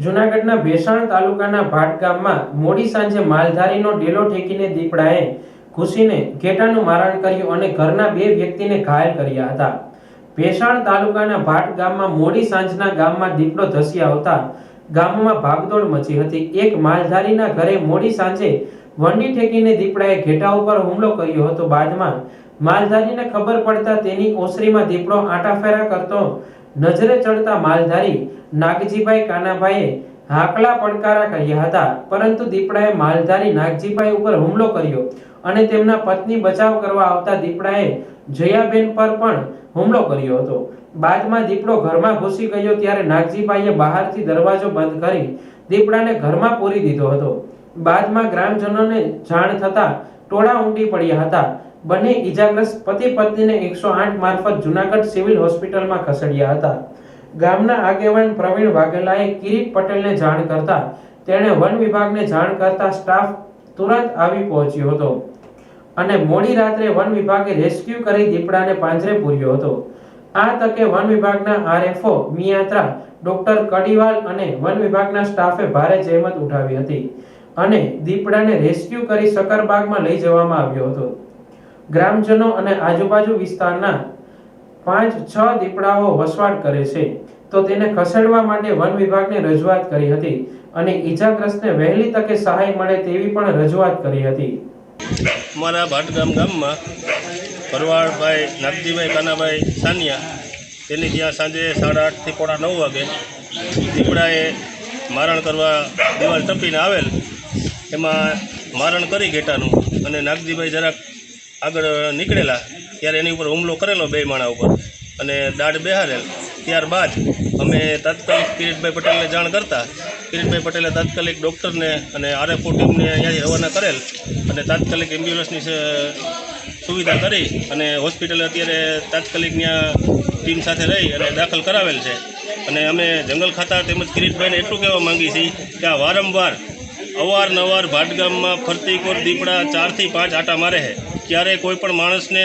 જૂનાગઢના ભેસાણ તાલુકાના ભાટ ગામમાં મોડી સાંજે માલધારીનો ડેલો ઠેકીને દીપડાએ ઘૂસીને ઘેટાનું મારણ કર્યું અને ઘરના બે વ્યક્તિને ઘાયલ કર્યા હતા। ભેસાણ તાલુકાના ભાટ ગામમાં મોડી સાંજના ગામમાં દીપડો ધસી આવતા ગામમાં ભાગદોડ મચી હતી। એક માલધારીના ઘરે મોડી સાંજે વંડી ઠેકીને દીપડાએ ઘેટા ઉપર હુમલો કર્યો હતો। બાદમાં માલધારીને ખબર પડતા તેની ઓસરીમાં દીપડો આંટાફેરા કરતો નજરે ચડતા માલધારી નાગજીભાઈ કાનાભાઈએ હાકલા પડકારા કર્યા હતા, પરંતુ દીપડાએ માલધારી નાગજીભાઈ ઉપર હુમલો કર્યો અને તેમના પત્ની બચાવ કરવા આવતા દીપડાએ જયાબેન પર પણ હુમલો કર્યો હતો। બાદમાં દીપડો ઘરમાં ઘૂસી ગયો ત્યારે નાગજીભાઈએ બહારથી દરવાજો બંધ કરી દીપડાને ઘરમાં પૂરી દીધો હતો। બાદમાં ગ્રામજનોને જાણ થતા ટોળા ઉમટી પડ્યા હતા। બંને ઈજાગ્રસ્ત પતિ પત્નીને 108 મારફત જૂનાગઢ સિવિલ હોસ્પિટલમાં ખસેડ્યા હતા। ગામના આગેવાન પ્રવીણ વાઘેલાએ કિરીટ પટેલને જાણ કરતા તેણે વન વિભાગને જાણ કરતા સ્ટાફ તુરંત આવી પહોંચ્યો હતો અને મોડી રાત્રે વન વિભાગે રેસ્ક્યુ કરી દીપડાને પાંજરે પૂર્યો હતો। આ તકે વન વિભાગના આરએફઓ મિયાત્રા ડોક્ટર કડીવાલ અને વન વિભાગના સ્ટાફે ભારે જહેમત ઉઠાવી હતી અને દીપડાને રેસ્ક્યુ કરી સકરબાગમાં લઈ જવામાં આવ્યો હતો। ગ્રામજનો અને આજુબાજુ વિસ્તારના 5-6 દીપડાઓ વસવાટ કરે છે, તો તેને ખસેડવા માટે વન વિભાગને રજૂઆત કરી હતી અને ઈજાગ્રસ્તને વહેલી તકે સહાય મળે તેવી પણ રજૂઆત કરી હતી। અમારા ભાટગામ ગામમાં ભરવાડભાઈ નાગજીભાઈ કાનાભાઈ સાનિયા તેની ત્યાં સાંજે 8:30 થી 9:15 વાગે દીપડાએ મારણ કરવા દિવાલ ટપીને આવેલ, એમાં મારણ કરી ઘેટાનું અને નાગજીભાઈ જરાક આગળ નીકળેલા ત્યારે એની ઉપર હુમલો કરેલો બે માણા ઉપર અને દાઢ બેહારેલ। ત્યારબાદ અમે તાત્કાલિક કિરીટભાઈ પટેલને જાણ કરતા કિરીટભાઈ પટેલે તાત્કાલિક ડૉક્ટરને અને આરએફઓ ટીમને અહીંયાથી રવાના કરેલ અને તાત્કાલિક એમ્બ્યુલન્સની સુવિધા કરી અને હોસ્પિટલે અત્યારે તાત્કાલિક ત્યાં ટીમ સાથે રહી અને દાખલ કરાવેલ છે। અને અમે જંગલ ખાતા તેમજ કિરીટભાઈને એટલું કહેવા માંગીએ છીએ કે આ વારંવાર અવારનવાર ભાટગામમાં ફરતી કોર દીપડા 4 થી 5 આટા મારે છે, ક્યારે કોઈ પણ માણસને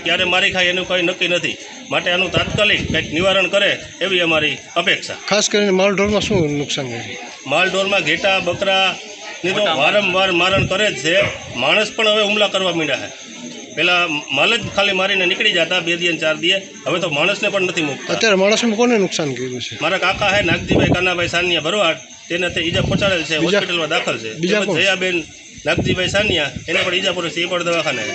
ક્યારે મારી ખાય એનું કંઈ નક્કી નથી, માટે આનું તાત્કાલિક કંઈક નિવારણ કરે એવી અમારી અપેક્ષા। ખાસ કરીને માલઢોરમાં શું નુકસાન છે? માલઢોરમાં ઘેટા બકરાની તો વારંવાર મારણ કરે જ છે, માણસ પણ હવે હુમલા કરવા માંડ્યા છે। પહેલાં માલ જ ખાલી મારીને નીકળી જતા 2 દિન 4 દિન, હવે તો માણસને પણ નથી મૂકતા। અત્યારે માણસમાં કોને નુકસાન કર્યું છે? મારા કાકા હે નાગજીભાઈ કાનાભાઈ સાનિયા ભરવાડ, તેને તે ઈજા પહોંચાડેલ છે, હોસ્પિટલમાં દાખલ છે। જયાબેન નાગજીભાઈ સાનિયા એને પણ ઈજા પહોંચી, એ પણ દવાખાને છે।